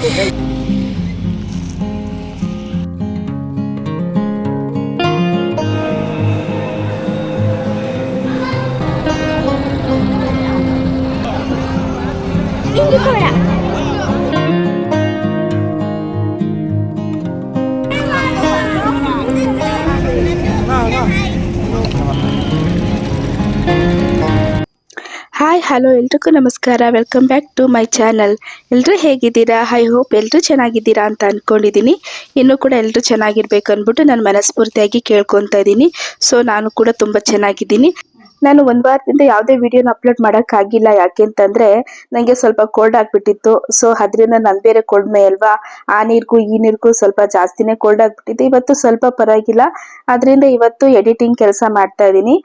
Hi hello ಎಲ್ರಿಗೂ ನಮಸ್ಕಾರ. Welcome back to my channel. ಎಲ್ಲರೂ ಹೇಗಿದ್ದೀರಾ? ಐ ಹೋಪ್ ಎಲ್ಲರೂ ಚೆನ್ನಾಗಿದ್ದೀರಾ ಅಂತ ಅಂದ್ಕೊಂಡಿದ್ದೀನಿ. ಇನ್ನೂ ಕೂಡ ಎಲ್ಲರೂ ಚೆನ್ನಾಗಿರ್ಬೇಕು ಅಂದ್ಬಿಟ್ಟು ನಾನು ಮನಸ್ಫೂರ್ತಿಯಾಗಿ ಕೇಳ್ಕೊತಾ ಇದ್ದೀನಿ. ಸೊ ನಾನು ಕೂಡ ತುಂಬ ಚೆನ್ನಾಗಿದ್ದೀನಿ. ನಾನು ಒಂದು ವಾರದಿಂದ ಯಾವುದೇ ವಿಡಿಯೋನ ಅಪ್ಲೋಡ್ ಮಾಡೋಕ್ಕಾಗಿಲ್ಲ. ಯಾಕೆಂತಂದರೆ ನನಗೆ ಸ್ವಲ್ಪ ಕೋಲ್ಡ್ ಆಗಿಬಿಟ್ಟಿತ್ತು. ಸೊ ಅದರಿಂದ ನಾನು ಬೇರೆ ಕೋಲ್ಡ್ ಮೈ ಅಲ್ವಾ, ಆ ನೀರಿಗೂ ಈ ನೀರಿಗೂ ಸ್ವಲ್ಪ ಜಾಸ್ತಿನೇ ಕೋಲ್ಡ್ ಆಗಿಬಿಟ್ಟಿದೆ. ಇವತ್ತು ಸ್ವಲ್ಪ ಪರವಾಗಿಲ್ಲ. ಅದರಿಂದ ಇವತ್ತು ಎಡಿಟಿಂಗ್ ಕೆಲಸ ಮಾಡ್ತಾ ಇದ್ದೀನಿ.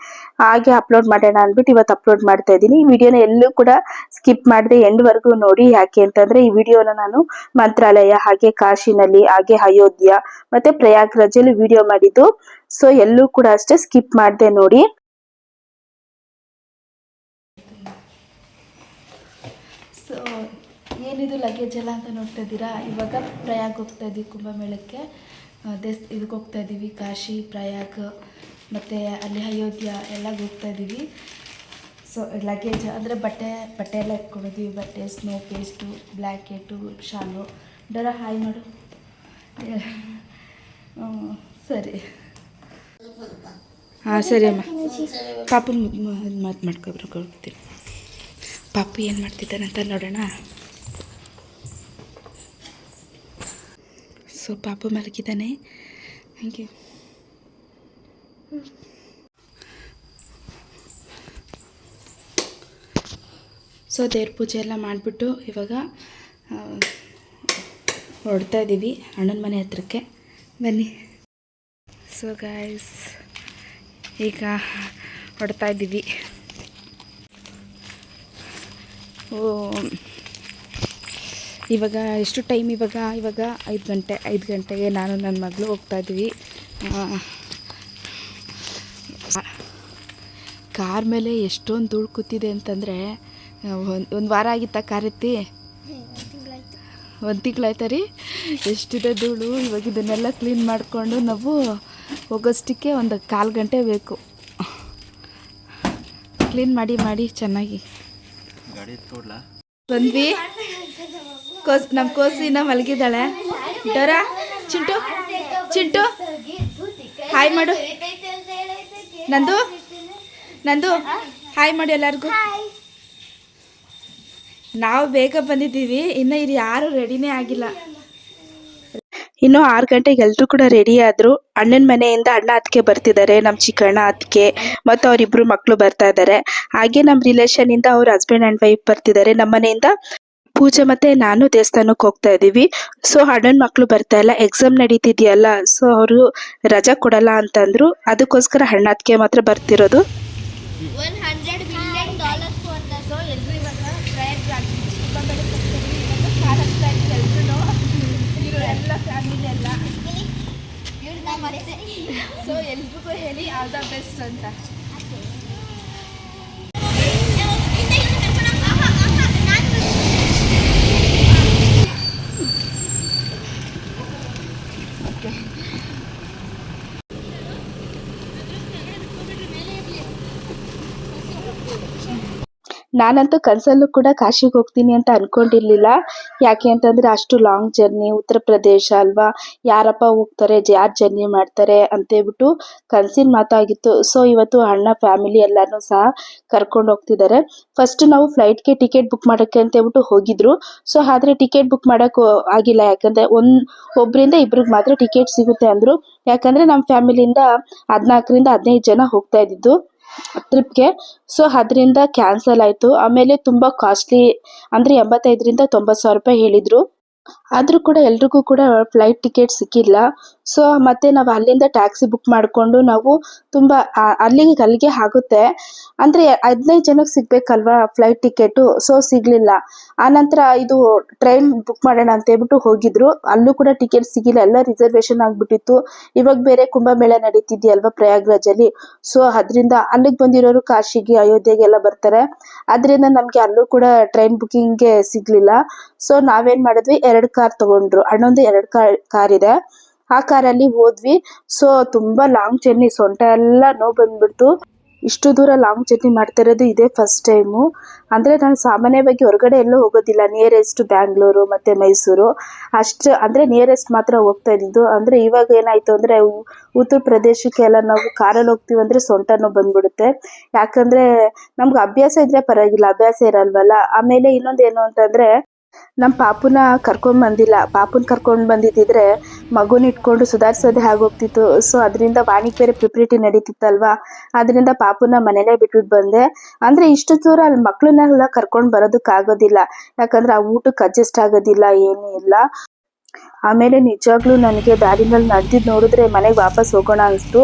ಹಾಗೆ ಅಪ್ಲೋಡ್ ಮಾಡೋಣ ಅಂದ್ಬಿಟ್ಟು ಇವತ್ತು ಅಪ್ಲೋಡ್ ಮಾಡ್ತಾ ಇದ್ದೀನಿ. ಈ ವಿಡಿಯೋನ ಎಲ್ಲೂ ಕೂಡ ಸ್ಕಿಪ್ ಮಾಡದೆ ಎಂಡ್ವರೆಗೂ ನೋಡಿ. ಯಾಕೆ ಅಂತಂದರೆ ಈ ವಿಡಿಯೋನ ನಾನು ಮಂತ್ರಾಲಯ, ಹಾಗೆ ಕಾಶಿನಲ್ಲಿ, ಹಾಗೆ ಅಯೋಧ್ಯ ಮತ್ತು ಪ್ರಯಾಗ್ರಾಜಲ್ಲಿ ವಿಡಿಯೋ ಮಾಡಿದ್ದು. ಸೊ ಎಲ್ಲೂ ಕೂಡ ಅಷ್ಟೇ ಸ್ಕಿಪ್ ಮಾಡದೆ ನೋಡಿ. ಸೊ ಏನಿದು ಲಗೇಜ್ ಎಲ್ಲ ಅಂತ ನೋಡ್ತಾ ಇದ್ದೀರಾ. ಇವಾಗ ಪ್ರಯಾಗ್ ಹೋಗ್ತಾ ಇದ್ದೀವಿ, ಕುಂಭಮೇಳಕ್ಕೆ. ಇದಕ್ಕೆ ಹೋಗ್ತಾ ಇದ್ದೀವಿ, ಕಾಶಿ, ಪ್ರಯಾಗ್ ಮತ್ತು ಅಲ್ಲಿ ಅಯೋಧ್ಯ ಎಲ್ಲ ಹೋಗ್ತಾ ಇದ್ದೀವಿ. ಸೊ ಲಗೇಜ್ ಅಂದರೆ ಬಟ್ಟೆ ಎಲ್ಲ ಇಟ್ಕೊಂಡಿದ್ದೀವಿ. ಬಟ್ಟೆ, ಸ್ನೋ ಪೇಸ್ಟು, ಬ್ಲ್ಯಾಕೆಟು, ಶಾಲು. ಡರ ಹಾಯ್ ಮಾಡು. ಸರಿ, ಹಾಂ ಸರಿ ಅಮ್ಮ. ಪಾಪು ಮಾತು ಮಾಡ್ಕೊಬರ್ಕೊಳ್ತೀನಿ. ಪಾಪು ಏನು ಮಾಡ್ತಿದ್ದಾನೆ ಅಂತ ನೋಡೋಣ. ಸೊ ಪಾಪು ಮಲಗಿದ್ದಾನೆ. Thank you. ಸೊ ದೇವ್ರ ಪೂಜೆ ಎಲ್ಲ ಮಾಡಿಬಿಟ್ಟು ಇವಾಗ ಹೊರಡ್ತಾ ಇದ್ದೀವಿ ಅಣ್ಣನ ಮನೆ ಹತ್ರಕ್ಕೆ. ಬನ್ನಿ. ಸೊ ಗಾಯ್ಸ್, ಈಗ ಹೊರಡ್ತಾ ಇದ್ದೀವಿ. ಇವಾಗ ಎಷ್ಟು ಟೈಮ್? ಇವಾಗ 5 ಗಂಟೆಗೆ ನಾನು ನನ್ನ ಮಗಳು ಹೋಗ್ತಾ ಇದ್ದೀವಿ. ಕಾರ್ ಮೇಲೆ ಎಷ್ಟೊಂದು ಧೂಳು ಕೂತಿದೆ ಅಂತಂದರೆ, ಒಂದು ವಾರ ಆಗಿತ್ತಾ ಕಾರ್ ಎತ್ತಿ? 1 ತಿಂಗಳಾಯ್ತಾ ರೀ? ಎಷ್ಟಿದೆ ಧೂಳು. ಇವಾಗ ಇದನ್ನೆಲ್ಲ ಕ್ಲೀನ್ ಮಾಡಿಕೊಂಡು ನಾವು ಹೋಗೋಷ್ಟಕ್ಕೆ ಒಂದು 1/4 ಗಂಟೆ ಬೇಕು. ಕ್ಲೀನ್ ಮಾಡಿ ಚೆನ್ನಾಗಿ ಬಂದ್ವಿ. ನಮ್ಮ ಕೋಸಿನ ಮಲಗಿದ್ದಾಳೆ. ಡರ, ಚಿಂಟು ಹಾಯ್ ಮಾಡು. ನಂದು ಹಾಯ್ ಮಾಡಿ ಎಲ್ಲರಿಗೂ. ನಾವು ಬೇಗ ಬಂದಿದ್ದೀವಿ, ಇನ್ನು ಇದು ಯಾರು ರೆಡಿನೇ ಆಗಿಲ್ಲ. ಇನ್ನು 6 ಗಂಟೆಗೆ ಎಲ್ಲರೂ ಕೂಡ ರೆಡಿ ಆದರು. ಅಣ್ಣನ ಮನೆಯಿಂದ ಅಣ್ಣ ಅತ್ತಿಗೆ ಬರ್ತಿದ್ದಾರೆ, ನಮ್ಮ ಚಿಕ್ಕಣ್ಣ ಅತ್ತಿಗೆ ಮತ್ತು ಅವರಿಬ್ಬರು ಮಕ್ಕಳು ಬರ್ತಾ ಇದ್ದಾರೆ. ಹಾಗೆ ನಮ್ಮ ರಿಲೇಷನಿಂದ ಅವ್ರ ಹಸ್ಬೆಂಡ್ ಆ್ಯಂಡ್ ವೈಫ್ ಬರ್ತಿದ್ದಾರೆ. ನಮ್ಮ ಮನೆಯಿಂದ ಪೂಜೆ ಮತ್ತು ನಾನು ದೇವಸ್ಥಾನಕ್ಕೆ ಹೋಗ್ತಾ ಇದ್ದೀವಿ. ಸೊ ಅಣ್ಣನ ಮಕ್ಕಳು ಬರ್ತಾ ಇಲ್ಲ, ಎಕ್ಸಾಮ್ ನಡೀತಿದೆಯಲ್ಲ. ಸೊ ಅವರು ರಜಾ ಕೊಡಲ್ಲ ಅಂತಂದರು. ಅದಕ್ಕೋಸ್ಕರ ಅಣ್ಣ ಅತ್ತಿಗೆ ಮಾತ್ರ ಬರ್ತಿರೋದು. ಸೊ ಎಲ್ರಿಗೂ ಹೇಳಿ ಆಲ್ ದ ಬೆಸ್ಟ್ ಅಂತ. ನಾನಂತೂ ಕನಸಲ್ಲೂ ಕೂಡ ಕಾಶಿಗೆ ಹೋಗ್ತೀನಿ ಅಂತ ಅಂದ್ಕೊಂಡಿರಲಿಲ್ಲ. ಯಾಕೆ ಅಂತಂದರೆ ಅಷ್ಟು ಲಾಂಗ್ ಜರ್ನಿ, ಉತ್ತರ ಪ್ರದೇಶ ಅಲ್ವಾ, ಯಾರಪ್ಪ ಹೋಗ್ತಾರೆ, ಯಾರು ಜರ್ನಿ ಮಾಡ್ತಾರೆ ಅಂತೇಳ್ಬಿಟ್ಟು ಕನಸಿನ ಮಾತಾಗಿತ್ತು. ಸೊ ಇವತ್ತು ಅಣ್ಣ ಫ್ಯಾಮಿಲಿ ಎಲ್ಲನೂ ಸಹ ಕರ್ಕೊಂಡು ಹೋಗ್ತಿದ್ದಾರೆ. ಫಸ್ಟ್ ನಾವು ಫ್ಲೈಟ್ಗೆ ಟಿಕೆಟ್ ಬುಕ್ ಮಾಡೋಕ್ಕೆ ಅಂತೇಳ್ಬಿಟ್ಟು ಹೋಗಿದ್ರು. ಸೊ ಆದರೆ ಟಿಕೆಟ್ ಬುಕ್ ಮಾಡೋಕ್ಕೆ ಆಗಿಲ್ಲ. ಯಾಕಂದರೆ ಒಬ್ಬರಿಂದ ಇಬ್ಬರಿಗೆ ಮಾತ್ರ ಟಿಕೆಟ್ ಸಿಗುತ್ತೆ ಅಂದರು. ಯಾಕಂದರೆ ನಮ್ಮ ಫ್ಯಾಮಿಲಿಯಿಂದ 14ರಿಂದ 15 ಜನ ಹೋಗ್ತಾ ಇದ್ದಿದ್ದು ಟ್ರಿಪ್ಗೆ. ಸೊ ಅದರಿಂದ ಕ್ಯಾನ್ಸಲ್ ಆಯಿತು. ಆಮೇಲೆ ತುಂಬ ಕಾಸ್ಟ್ಲಿ, ಅಂದರೆ 85ರಿಂದ 90 ಸಾವಿರ ರೂಪಾಯಿ ಹೇಳಿದರು. ಆದರೂ ಕೂಡ ಎಲ್ರಿಗೂ ಕೂಡ ಫ್ಲೈಟ್ ಟಿಕೆಟ್ ಸಿಕ್ಕಿಲ್ಲ. ಸೊ ಮತ್ತೆ ನಾವು ಅಲ್ಲಿಂದ ಟ್ಯಾಕ್ಸಿ ಬುಕ್ ಮಾಡಿಕೊಂಡು ನಾವು ತುಂಬ ಅಲ್ಲಿಗೆ ಆಗುತ್ತೆ. ಅಂದರೆ 15 ಜನಕ್ಕೆ ಸಿಗಬೇಕಲ್ವಾ ಫ್ಲೈಟ್ ಟಿಕೆಟು. ಸೊ ಸಿಗಲಿಲ್ಲ. ಆನಂತರ ಇದು ಟ್ರೈನ್ ಬುಕ್ ಮಾಡೋಣ ಅಂತ ಹೇಳ್ಬಿಟ್ಟು ಹೋಗಿದ್ರು. ಅಲ್ಲೂ ಕೂಡ ಟಿಕೆಟ್ ಸಿಗಿಲ್ಲ, ಎಲ್ಲ ರಿಸರ್ವೇಷನ್ ಆಗಿಬಿಟ್ಟಿತ್ತು. ಇವಾಗ ಬೇರೆ ಕುಂಭಮೇಳ ನಡೀತಿದೆಯಲ್ವಾ ಪ್ರಯಾಗ್ರಾಜಲ್ಲಿ. ಸೊ ಅದರಿಂದ ಅಲ್ಲಿಗೆ ಬಂದಿರೋರು ಕಾಶಿಗೆ, ಅಯೋಧ್ಯೆಗೆ ಎಲ್ಲ ಬರ್ತಾರೆ. ಅದರಿಂದ ನಮಗೆ ಅಲ್ಲೂ ಕೂಡ ಟ್ರೈನ್ ಬುಕ್ಕಿಂಗ್ಗೆ ಸಿಗಲಿಲ್ಲ. ಸೊ ನಾವೇನು ಮಾಡಿದ್ವಿ, 2 2 ಕಾರ್ ತಗೊಂಡ್ರು. ಅಣ್ಣಂದು 2 ಕಾರ್ ಇದೆ. ಆ ಕಾರಲ್ಲಿ ಹೋದ್ವಿ. ಸೊ ತುಂಬಾ ಲಾಂಗ್ ಜರ್ನಿ, ಸೊಂಟ ಎಲ್ಲ ನೋವು ಬಂದ್ಬಿಡ್ತು. ಇಷ್ಟು ದೂರ ಲಾಂಗ್ ಜರ್ನಿ ಮಾಡ್ತಾ ಇರೋದು ಇದೇ ಫಸ್ಟ್ ಟೈಮು. ಅಂದರೆ ನಾನು ಸಾಮಾನ್ಯವಾಗಿ ಹೊರಗಡೆ ಎಲ್ಲೂ ಹೋಗೋದಿಲ್ಲ. ನಿಯರೆಸ್ಟ್ ಬ್ಯಾಂಗ್ಳೂರು ಮತ್ತು ಮೈಸೂರು ಅಷ್ಟು, ಅಂದರೆ ನಿಯರೆಸ್ಟ್ ಮಾತ್ರ ಹೋಗ್ತಾ ಇದ್ದಿದ್ದು. ಅಂದರೆ ಇವಾಗ ಏನಾಯಿತು ಅಂದರೆ ಉತ್ತರ ಪ್ರದೇಶಕ್ಕೆಲ್ಲ ನಾವು ಕಾರಲ್ಲಿ ಹೋಗ್ತೀವಿ ಅಂದರೆ ಸೊಂಟ ನೋವು ಬಂದ್ಬಿಡುತ್ತೆ. ಯಾಕಂದರೆ ನಮ್ಗೆ ಅಭ್ಯಾಸ ಇದ್ದರೆ ಪರವಾಗಿಲ್ಲ, ಅಭ್ಯಾಸ ಇರಲ್ವಲ್ಲ. ಆಮೇಲೆ ಇನ್ನೊಂದು ಏನು ಅಂತಂದರೆ ನಮ್ಮ ಪಾಪುನ ಕರ್ಕೊಂಡ್ ಬಂದಿದ್ದಿದ್ರೆ ಮಗುನ ಇಟ್ಕೊಂಡು ಸುಧಾರಿಸೋದೇ ಆಗೋಗ್ತಿತ್ತು. ಸೊ ಅದರಿಂದ ವಾಣಿಗೆ ಬೇರೆ ಪ್ರಿಪ್ರೇಟಿ ನಡೀತಿತ್ತಲ್ವಾ, ಅದರಿಂದ ಪಾಪುನ ಮನೇಲೇ ಬಿಟ್ಬಿಟ್ಟು ಬಂದೆ. ಅಂದರೆ ಇಷ್ಟು ದೂರ ಅಲ್ಲಿ ಮಕ್ಕಳನ್ನೆಲ್ಲ ಕರ್ಕೊಂಡು ಬರೋದಕ್ಕಾಗೋದಿಲ್ಲ, ಯಾಕಂದರೆ ಆ ಊಟಕ್ಕೆ ಅಡ್ಜಸ್ಟ್ ಆಗೋದಿಲ್ಲ, ಏನೂ ಇಲ್ಲ. ಆಮೇಲೆ ನಿಜವಾಗ್ಲೂ ನನಗೆ ದಾರಿನಲ್ಲಿ ನಡೆದಿದ್ದು ನೋಡಿದ್ರೆ ಮನೆಗೆ ವಾಪಸ್ ಹೋಗೋಣ ಅನಿಸ್ತು.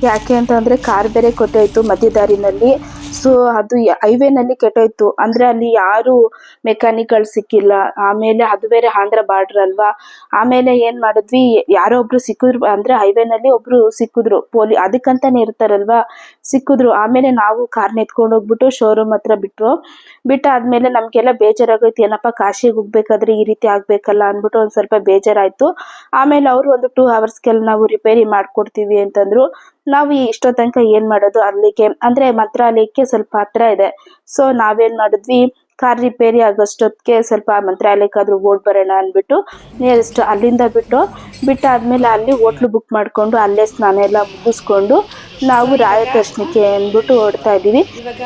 ಯಾಕೆ ಅಂತಂದರೆ ಕಾರ್ ಬೇರೆ ಕೆಟ್ಟೋಯ್ತು ಮಧ್ಯ ದಾರಿನಲ್ಲಿ. ಸೊ ಅದು ಹೈವೇನಲ್ಲಿ ಕೆಟ್ಟೋಯ್ತು. ಅಂದರೆ ಅಲ್ಲಿ ಯಾರು ಮೆಕ್ಯಾನಿಕ್ಗಳು ಸಿಕ್ಕಿಲ್ಲ. ಆಮೇಲೆ ಅದು ಬೇರೆ ಆಂಧ್ರ ಬಾರ್ಡ್ರ್ ಅಲ್ವಾ. ಆಮೇಲೆ ಏನು ಮಾಡಿದ್ವಿ, ಯಾರೋ ಒಬ್ರು ಸಿಕ್ಕಿದ್ರು, ಅಂದರೆ ಹೈವೇನಲ್ಲಿ ಒಬ್ರು ಸಿಕ್ಕಿದ್ರು, ಅದಕ್ಕಂತಾನೆ ಇರ್ತಾರಲ್ವಾ, ಸಿಕ್ಕಿದ್ರು. ಆಮೇಲೆ ನಾವು ಕಾರ್ನ ಎತ್ಕೊಂಡು ಹೋಗ್ಬಿಟ್ಟು ಶೋರೂಮ್ ಹತ್ರ ಬಿಟ್ಟಾದ್ಮೇಲೆ ನಮಗೆಲ್ಲ ಬೇಜಾರಾಗೋಯ್ತು. ಏನಪ್ಪ ಕಾಶಿಗೆ ಹೋಗ್ಬೇಕಾದ್ರೆ ಈ ರೀತಿ ಆಗಬೇಕಲ್ಲ ಅಂದ್ಬಿಟ್ಟು ಒಂದು ಸ್ವಲ್ಪ ಬೇಜಾರಾಯಿತು. ಆಮೇಲೆ ಅವರು ಒಂದು 2 ಅವರ್ಸ್ಗೆಲ್ಲ ನಾವು ರಿಪೇರಿ ಮಾಡಿಕೊಡ್ತೀವಿ ಅಂತಂದರು. ನಾವು ಇಷ್ಟೋ ತನಕ ಏನು ಮಾಡೋದು, ಅಲ್ಲಿಗೆ ಅಂದರೆ ಮಂತ್ರಾಲಯಕ್ಕೆ ಸ್ವಲ್ಪ ಹತ್ರ ಇದೆ. ಸೊ ನಾವೇನು ಮಾಡಿದ್ವಿ, ಕಾರ್ ರಿಪೇರಿ ಆಗೋಷ್ಟೊತ್ತಿಗೆ ಸ್ವಲ್ಪ ಮಂತ್ರಾಲಯಕ್ಕಾದ್ರೂ ಓಡ್ ಬರೋಣ ಅಂದ್ಬಿಟ್ಟು ನಿಯರೆಸ್ಟ್ ಅಲ್ಲಿಂದ ಬಿಟ್ಟಾದ್ಮೇಲೆ ಅಲ್ಲಿ ಹೋಟ್ಲು ಬುಕ್ ಮಾಡಿಕೊಂಡು ಅಲ್ಲೇ ಸ್ನಾನ ಎಲ್ಲ ಮುಗಿಸ್ಕೊಂಡು ನಾವು ರಾಯ ದರ್ಶನಕ್ಕೆ ಅಂದ್ಬಿಟ್ಟು ಹೊರಡ್ತಾ ಇದ್ದೀವಿ. ಇವಾಗ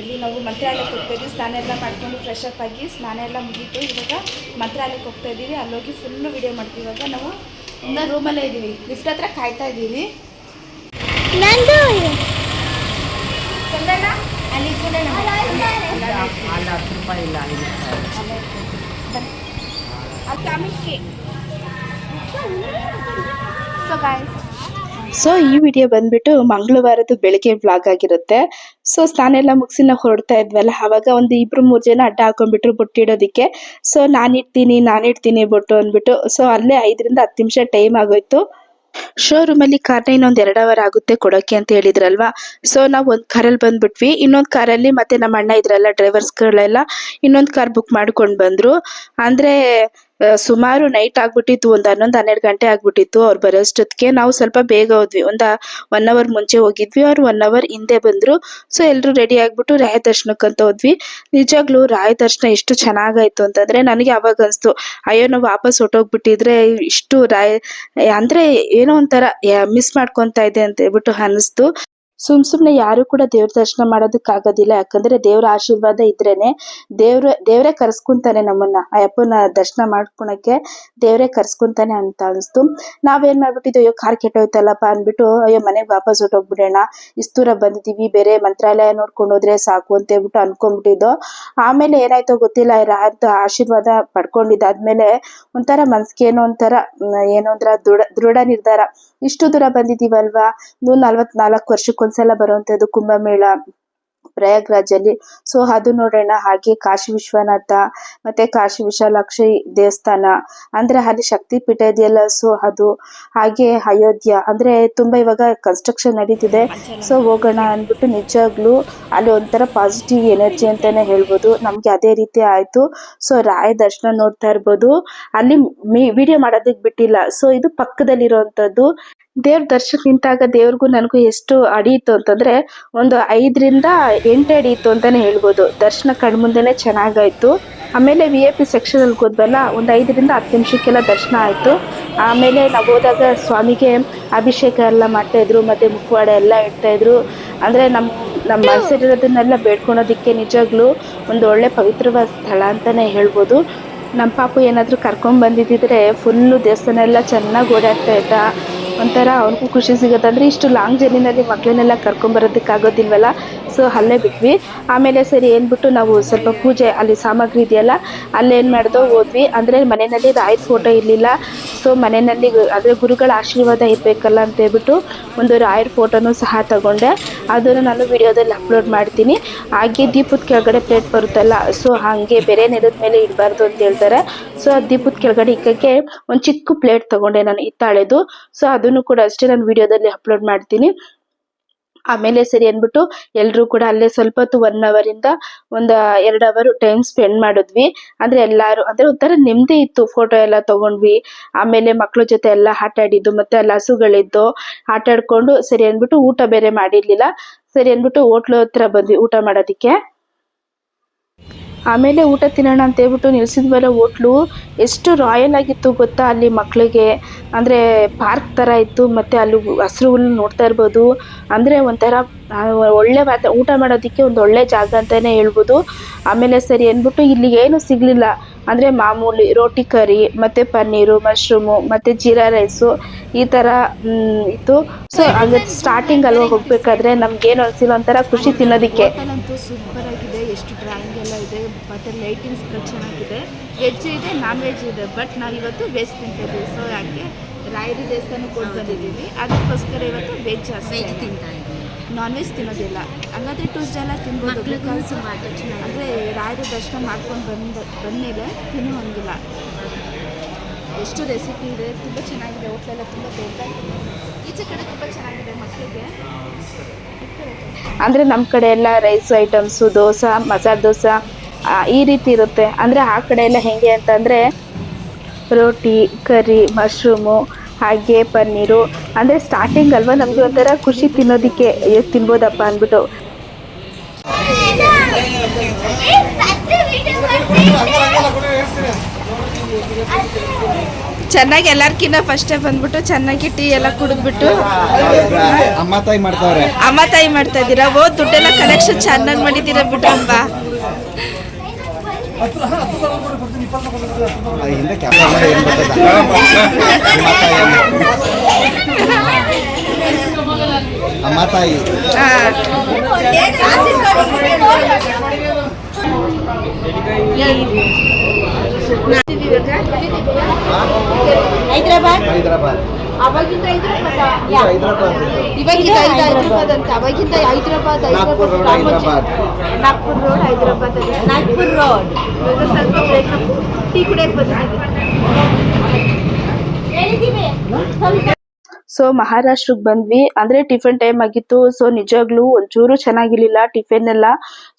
ಇಲ್ಲಿ ನಾವು ಮಂತ್ರಾಲಯಕ್ಕೆ ಹೋಗ್ತಾ ಇದ್ದೀವಿ. ಸ್ನಾನ ಎಲ್ಲ ಮಾಡ್ಕೊಂಡು ಫ್ರೆಶ್ ಅಪ್ ಆಗಿ ಸ್ನಾನ ಎಲ್ಲ ಮುಗೀತು. ಇವಾಗ ಮಂತ್ರಾಲಯಕ್ಕೆ ಹೋಗ್ತಾ ಇದ್ದೀವಿ. ಅಲ್ಲೋಗಿ ಫುಲ್ಲು ವಿಡಿಯೋ ಮಾಡ್ತೀವಿ. ಇವಾಗ ನಾವು ಇನ್ನೂ ರೂಮಲ್ಲೇ ಇದ್ದೀವಿ, ಲಿಫ್ಟ್ ಹತ್ರ ಕಾಯ್ತಾ ಇದ್ದೀವಿ. ಅಲ್ಲಿ ಕೂಡ ಸೊ ಈ ವಿಡಿಯೋ ಬಂದ್ಬಿಟ್ಟು ಮಂಗಳವಾರದ್ದು ಬೆಳಿಗ್ಗೆ ವ್ಲಾಗ್ ಆಗಿರುತ್ತೆ. ಸೊ ಸ್ನಾನ ಎಲ್ಲ ಮುಗಿಸಿ ನಾವು ಹೊರಡ್ತಾ ಇದ್ವಲ್ಲ, ಆವಾಗ ಒಂದು 2-3 ಜನ ಅಡ್ಡ ಹಾಕೊಂಡ್ಬಿಟ್ರು ಬೊಟ್ಟಿಡೋದಕ್ಕೆ. ಸೊ ನಾನಿಡ್ತೀನಿ ಬೊಟ್ಟು ಅಂದ್ಬಿಟ್ಟು. ಸೊ ಅಲ್ಲೇ 5-10 ನಿಮಿಷ ಟೈಮ್ ಆಗೋಯ್ತು. ಶೋರೂಮಲ್ಲಿ ಕಾರ್ನ ಇನ್ನೊಂದು 2 ಅವರ್ ಆಗುತ್ತೆ ಕೊಡೋಕ್ಕೆ ಅಂತ ಹೇಳಿದ್ರಲ್ವಾ. ಸೊ ನಾವು ಒಂದು ಕಾರಲ್ಲಿ ಬಂದ್ಬಿಟ್ವಿ. ಇನ್ನೊಂದು ಕಾರಲ್ಲಿ ಮತ್ತೆ ನಮ್ಮ ಅಣ್ಣ ಇದ್ರಲ್ಲ ಡ್ರೈವರ್ಸ್ಗಳೆಲ್ಲ ಇನ್ನೊಂದು ಕಾರ್ ಬುಕ್ ಮಾಡ್ಕೊಂಡು ಬಂದರು. ಅಂದರೆ ಸುಮಾರು ನೈಟ್ ಆಗ್ಬಿಟ್ಟಿತ್ತು, ಒಂದು 11-12 ಗಂಟೆ ಆಗ್ಬಿಟ್ಟಿತ್ತು ಅವ್ರು ಬರೋಷ್ಟೊತ್ತಿಗೆ. ನಾವು ಸ್ವಲ್ಪ ಬೇಗ ಹೋದ್ವಿ, ಒಂದು 1 ಅವರ್ ಮುಂಚೆ ಹೋಗಿದ್ವಿ, ಅವ್ರು 1 ಅವರ್ ಹಿಂದೆ ಬಂದರು. ಸೊ ಎಲ್ಲರೂ ರೆಡಿ ಆಗಿಬಿಟ್ಟು ರಾಯ ದರ್ಶನಕ್ಕಂತ ಹೋದ್ವಿ. ನಿಜವಾಗ್ಲೂ ರಾಯ ದರ್ಶನ ಎಷ್ಟು ಚೆನ್ನಾಗಾಯ್ತು ಅಂತಂದರೆ ನನಗೆ ಅವಾಗ ಅನಿಸ್ತು, ಅಯ್ಯೋ ನಾವು ವಾಪಸ್ ಹೊಟ್ಟೋಗ್ಬಿಟ್ಟಿದ್ರೆ ಇಷ್ಟು ಅಂದರೆ ಏನೋ ಒಂಥರ ಮಿಸ್ ಮಾಡ್ಕೊತಾ ಇದೆ ಅಂತ ಹೇಳ್ಬಿಟ್ಟು ಅನ್ನಿಸ್ತು. ಸುಮ್ಮನೆ ಯಾರು ಕೂಡ ದೇವ್ರ ದರ್ಶನ ಮಾಡೋದಕ್ಕಾಗೋದಿಲ್ಲ. ಯಾಕಂದ್ರೆ ದೇವ್ರ ಆಶೀರ್ವಾದ ಇದ್ರೇನೆ ದೇವ್ರೇ ಕರ್ಸ್ಕೊಂತಾನೆ ನಮ್ಮನ್ನ. ಅಯ್ಯಪ್ಪನ ದರ್ಶನ ಮಾಡ್ಕೊಳಕ್ಕೆ ದೇವ್ರೇ ಕರ್ಸ್ಕೊಂತಾನೆ ಅಂತ ಅನಿಸ್ತು. ನಾವೇನ್ ಮಾಡ್ಬಿಟ್ಟಿದ್ವಿ, ಅಯ್ಯೋ ಕಾರ್ ಕೆಟ್ಟೋಯ್ತಲ್ಲಪ್ಪ ಅಂದ್ಬಿಟ್ಟು ಅಯ್ಯೋ ಮನೆಗೆ ವಾಪಸ್ ಹೊಟ್ಟೋಗ್ಬಿಡೋಣ, ಇಷ್ಟು ದೂರ ಬಂದಿದ್ದೀವಿ, ಬೇರೆ ಮಂತ್ರಾಲಯ ನೋಡ್ಕೊಂಡು ಹೋದ್ರೆ ಸಾಕು ಅಂತ ಹೇಳ್ಬಿಟ್ಟು ಅನ್ಕೊಂಡ್ಬಿಟ್ಟಿದ್ದು. ಆಮೇಲೆ ಏನಾಯ್ತೋ ಗೊತ್ತಿಲ್ಲ, ರಾಯದ ಆಶೀರ್ವಾದ ಪಡ್ಕೊಂಡಿದ್ದಾದ್ಮೇಲೆ ಒಂಥರ ಮನ್ಸಿಗೆ ಏನೋ ಒಂಥರ ದೃಢ ನಿರ್ಧಾರ, ಇಷ್ಟು ದೂರ ಬಂದಿದ್ದೀವಲ್ವಾ, 44 ವರ್ಷಕ್ಕೊಂದ್ಸಲ ಬರುವಂತದ್ದು ಕುಂಭಮೇಳ ಪ್ರಯಾಗ್ರಾಜಲ್ಲಿ. ಸೊ ಅದು ನೋಡೋಣ. ಹಾಗೆ ಕಾಶಿ ವಿಶ್ವನಾಥ ಮತ್ತೆ ಕಾಶಿ ವಿಶಾಲಾಕ್ಷಿ ದೇವಸ್ಥಾನ, ಅಂದ್ರೆ ಅಲ್ಲಿ ಶಕ್ತಿ ಪೀಠ ಇದೆಯಲ್ಲ, ಸೊ ಅದು. ಹಾಗೆ ಅಯೋಧ್ಯ, ಅಂದ್ರೆ ತುಂಬಾ ಇವಾಗ ಕನ್ಸ್ಟ್ರಕ್ಷನ್ ನಡೀತಿದೆ. ಸೊ ಹೋಗೋಣ ಅಂದ್ಬಿಟ್ಟು ನಿಜವಾಗ್ಲೂ ಅಲ್ಲಿ ಒಂಥರ ಪಾಸಿಟಿವ್ ಎನರ್ಜಿ ಅಂತಾನೆ ಹೇಳ್ಬೋದು. ನಮ್ಗೆ ಅದೇ ರೀತಿ ಆಯ್ತು. ಸೊ ರಾಯ ದರ್ಶನ ನೋಡ್ತಾ ಇರ್ಬೋದು, ಅಲ್ಲಿ ವಿಡಿಯೋ ಮಾಡೋದಕ್ಕೆ ಬಿಟ್ಟಿಲ್ಲ. ಸೊ ಇದು ಪಕ್ಕದಲ್ಲಿರುವಂತದ್ದು. ದೇವ್ರ ದರ್ಶನ ನಿಂತಾಗ ದೇವ್ರಿಗೂ ನನಗೂ ಎಷ್ಟು ಅಡಿ ಇತ್ತು ಅಂತಂದ್ರೆ ಒಂದು 5-8 ಅಡಿ ಇತ್ತು ಅಂತಾನೆ ಹೇಳ್ಬೋದು. ದರ್ಶನ ಕಣ್ಮುಂದೆನೆ ಚೆನ್ನಾಗಾಯ್ತು. ಆಮೇಲೆ VIP ಸೆಕ್ಷನ್ ಅಲ್ಲಿ ಹೋದ್ವಲ್ಲ, ಒಂದು 5-10 ನಿಮಿಷಕ್ಕೆಲ್ಲ ದರ್ಶನ ಆಯ್ತು. ಆಮೇಲೆ ನಾವು ಹೋದಾಗ ಸ್ವಾಮಿಗೆ ಅಭಿಷೇಕ ಎಲ್ಲ ಮಾಡ್ತಾ ಇದ್ರು, ಮತ್ತೆ ಮುಖವಾಡ ಎಲ್ಲ ಇಡ್ತಾ ಇದ್ರು. ಅಂದ್ರೆ ನಮ್ಮ ಮನಸ್ಸಿರೋದನ್ನೆಲ್ಲ ಬೇಡ್ಕೊಳೋದಿಕ್ಕೆ ನಿಜವಾಗ್ಲೂ ಒಂದು ಒಳ್ಳೆ ಪವಿತ್ರವಾದ ಸ್ಥಳ ಅಂತಾನೆ ಹೇಳ್ಬೋದು. ನಮ್ಮ ಪಾಪು ಏನಾದರೂ ಕರ್ಕೊಂಡ್ ಬಂದಿದ್ದಿದ್ರೆ ಫುಲ್ಲು ದೇವಸ್ಥಾನ ಎಲ್ಲ ಚೆನ್ನಾಗಿ ಓಡಾಡ್ತಾ ಇದ್ದ. ಒಂಥರ ಅವ್ರಿಗೂ ಖುಷಿ ಸಿಗುತ್ತೆ. ಇಷ್ಟು ಲಾಂಗ್ ಜರ್ನಿನಲ್ಲಿ ಮಕ್ಕಳನ್ನೆಲ್ಲ ಕರ್ಕೊಂಬರೋದಕ್ಕಾಗೋದಿಲ್ವಲ್ಲ. ಸೊ ಅಲ್ಲೇ ಬಿಟ್ವಿ. ಆಮೇಲೆ ಸರಿ ಏನ್ಬಿಟ್ಟು ನಾವು ಸ್ವಲ್ಪ ಪೂಜೆ ಅಲ್ಲಿ ಸಾಮಗ್ರಿ ಇದೆಯಲ್ಲ, ಅಲ್ಲೇನು ಮಾಡ್ದೋ ಹೋದ್ವಿ. ಅಂದರೆ ಮನೆಯಲ್ಲಿ ರಾಯರ ಫೋಟೋ ಇರಲಿಲ್ಲ. ಸೊ ಮನೆಯಲ್ಲಿ ಅಂದರೆ ಗುರುಗಳ ಆಶೀರ್ವಾದ ಇರಬೇಕಲ್ಲ ಅಂತ ಹೇಳ್ಬಿಟ್ಟು ಒಂದು ರಾಯರ ಫೋಟೋನು ಸಹ ತಗೊಂಡೆ. ಅದನ್ನು ನಾನು ವಿಡಿಯೋದಲ್ಲಿ ಅಪ್ಲೋಡ್ ಮಾಡ್ತೀನಿ. ಹಾಗೆ ದೀಪದ ಕೆಳಗಡೆ ಪ್ಲೇಟ್ ಬರುತ್ತಲ್ಲ, ಸೊ ಹಾಗೆ ಬೇರೆ ನೆಲದ ಮೇಲೆ ಇಡಬಾರ್ದು ಅಂತ ಹೇಳ್ತಾರೆ. ಸೊ ದೀಪದ ಕೆಳಗಡೆ ಇಕ್ಕಕ್ಕೆ ಒಂದು ಚಿಕ್ಕ ಪ್ಲೇಟ್ ತಗೊಂಡೆ ನಾನು, ಹಿತ್ತಾಳೆದು. ಸೊ ಅದನ್ನು ಕೂಡ ಅಷ್ಟೇ ನಾನು ವಿಡಿಯೋದಲ್ಲಿ ಅಪ್ಲೋಡ್ ಮಾಡ್ತೀನಿ. ಆಮೇಲೆ ಸರಿ ಅಂದ್ಬಿಟ್ಟು ಎಲ್ರೂ ಕೂಡ ಅಲ್ಲೇ ಸ್ವಲ್ಪ ಹೊತ್ತು 1 ಅವರಿಂದ ಒಂದು 2 ಅವರ್ ಟೈಮ್ ಸ್ಪೆಂಡ್ ಮಾಡಿದ್ವಿ. ಅಂದ್ರೆ ಎಲ್ಲಾರು ಅಂದ್ರೆ ಒಂಥರ ನೆಮ್ಮದಿ ಇತ್ತು. ಫೋಟೋ ಎಲ್ಲ ತಗೊಂಡ್ವಿ. ಆಮೇಲೆ ಮಕ್ಳ ಜೊತೆ ಎಲ್ಲ ಆಟ ಆಡಿದ್ದು, ಮತ್ತೆ ಅಲ್ಲಿ ಹಸುಗಳಿದ್ದು ಆಟ ಆಡ್ಕೊಂಡು ಸರಿ ಅಂದ್ಬಿಟ್ಟು ಊಟ ಬೇರೆ ಮಾಡಿರ್ಲಿಲ್ಲ. ಸರಿ ಅಂದ್ಬಿಟ್ಟು ಹೋಟ್ಲು ಹತ್ರ ಬಂದ್ವಿ ಊಟ ಮಾಡೋದಿಕ್ಕೆ. ಆಮೇಲೆ ಊಟ ತಿನ್ನೋಣ ಅಂತ ಹೇಳ್ಬಿಟ್ಟು ನಿಲ್ಸಿದ್ವಲ್ಲ ಹೋಟ್ಲು, ಎಷ್ಟು ರಾಯಲ್ ಆಗಿತ್ತು ಗೊತ್ತಾ. ಅಲ್ಲಿ ಮಕ್ಳಿಗೆ ಅಂದರೆ ಪಾರ್ಕ್ ಥರ ಇತ್ತು. ಮತ್ತು ಅಲ್ಲಿ ಹಸಿರು ಹುಲ್ಲು ನೋಡ್ತಾ ಇರ್ಬೋದು. ಅಂದರೆ ಒಂಥರ ಒಳ್ಳೆ ಊಟ ಮಾಡೋದಕ್ಕೆ ಒಂದು ಒಳ್ಳೆ ಜಾಗ ಅಂತಲೇ ಹೇಳ್ಬೋದು. ಆಮೇಲೆ ಸರಿ ಅಂದ್ಬಿಟ್ಟು ಇಲ್ಲಿ ಏನು ಸಿಗಲಿಲ್ಲ. ಅಂದರೆ ಮಾಮೂಲಿ ರೋಟಿ ಕರಿ ಮತ್ತು ಪನ್ನೀರು, ಮಶ್ರೂಮು ಮತ್ತು ಜೀರಾ ರೈಸು ಈ ಥರ ಇತ್ತು. ಸೊ ಹಂಗೆ ಸ್ಟಾರ್ಟಿಂಗ್ ಅಲ್ವಾ ಹೋಗಬೇಕಾದ್ರೆ ನಮ್ಗೇನು ಅನಿಸಿಲ್ಲ, ಒಂಥರ ಖುಷಿ ತಿನ್ನೋದಕ್ಕೆ. ಹೋಟೆಲಂತೂ ಸೂಪರ್ ಆಗಿದೆ. ಎಷ್ಟು ಡ್ರಾಯಿಂಗ್ ಎಲ್ಲ ಇದೆ, ಮತ್ತು ಲೈಟಿಂಗ್ಸ್ಗಳು ಚೆನ್ನಾಗಿದೆ. ವೆಜ್ ಇದೆ, ನಾನ್ ವೆಜ್ ಇದೆ. ಬಟ್ ನಾವಿವತ್ತು ವೆಜ್ ತಿಂತಿದ್ದೀವಿ. ಸೊ ಯಾಕೆ ರಾಯರಿ ದೇವಸ್ಥಾನಕ್ಕೆ ಕೊಟ್ಟು ಬಂದಿದ್ದೀವಿ. ಅದಕ್ಕೋಸ್ಕರ ಇವತ್ತು ವೆಜ್ ಅಷ್ಟೇ ತಿಂತಾ ಇದ್ದೀವಿ, ನಾನ್ ವೆಜ್ ತಿನ್ನೋದಿಲ್ಲ. ಹಂಗಾದ್ರೆ ಟ್ಯೂಸ್ಡೇ ಎಲ್ಲ ತಿನ್ಬೋದು. ಅಂದರೆ ರಾಯರ ದರ್ಶನ ಮಾಡ್ಕೊಂಡು ಬಂದಮೇಲೆ ತಿನ್ನುವಂಗಿಲ್ಲ. ಎಷ್ಟು ರೆಸಿಪಿ ಇದೆ, ತುಂಬ ಚೆನ್ನಾಗಿದೆ. ಹೋಟ್ಲೆಲ್ಲ ತುಂಬ ದೊಡ್ಡದಾಗಿದೆ. ಈಚೆ ಕಡೆ ತುಂಬ ಚೆನ್ನಾಗಿದೆ ಮಕ್ಕಳಿಗೆ. ಅಂದರೆ ನಮ್ಮ ಕಡೆ ಎಲ್ಲ ರೈಸ್ ಐಟಮ್ಸು, ದೋಸೆ, ಮಸಾಲೆ ದೋಸೆ ಈ ರೀತಿ ಇರುತ್ತೆ. ಅಂದರೆ ಆ ಕಡೆ ಎಲ್ಲ ಹೇಗೆ ಅಂತಂದರೆ ರೋಟಿ ಕರಿ, ಮಶ್ರೂಮು ಹಾಗೆ ಪನ್ನೀರು. ಅಂದರೆ ಸ್ಟಾರ್ಟಿಂಗ್ ಅಲ್ವಾ ನಮಗೆ ಒಂಥರ ಖುಷಿ ತಿನ್ನೋದಕ್ಕೆ ತಿನ್ಬೋದಪ್ಪ ಅಂದ್ಬಿಟ್ಟು. ಚೆನ್ನಾಗಿ ಎಲ್ಲರ್ಕಿನ್ನ ಫಸ್ಟೇ ಬಂದ್ಬಿಟ್ಟು ಚೆನ್ನಾಗಿ ಟೀ ಎಲ್ಲ ಕುಡಿದ್ಬಿಟ್ಟು ಅಮ್ಮ ತಾಯಿ ಮಾಡ್ತಾ ಇದ್ದೀರಾ. ದುಡ್ಡೆಲ್ಲ ಕಲೆಕ್ಷನ್ ಚೆನ್ನಾಗಿ ಮಾಡಿದ್ದೀರಾ ಬಿಟ್ಟು ಅಮ್ಮ. ಅಮ್ಮ ತಾಯಿ ಹೈದರಾಬಾದ್ ಅವಾಗಿಂದ ಹೈದರಾಬಾದ್ ಅಂತ. ಅವಾಗಿಂದ ಹೈದರಾಬಾದ್ ನಾಗ್ಪುರ್ ರೋಡ್ ಹೈದರಾಬಾದ್ ನಾಗ್ಪುರ್ ರೋಡ್. ಸ್ವಲ್ಪ ಬ್ರೇಕಪ್ ಟೀ ಕುಡಿಯಕ್ಕೆ ಬಂದಿದ್ದೀವಿ. ಸೊ ಮಹಾರಾಷ್ಟ್ರಕ್ಕೆ ಬಂದ್ವಿ. ಅಂದರೆ ಟಿಫನ್ ಟೈಮ್ ಆಗಿತ್ತು. ಸೊ ನಿಜವಾಗ್ಲೂ ಒಂಚೂರು ಚೆನ್ನಾಗಿರ್ಲಿಲ್ಲ ಟಿಫನ್ ಎಲ್ಲ.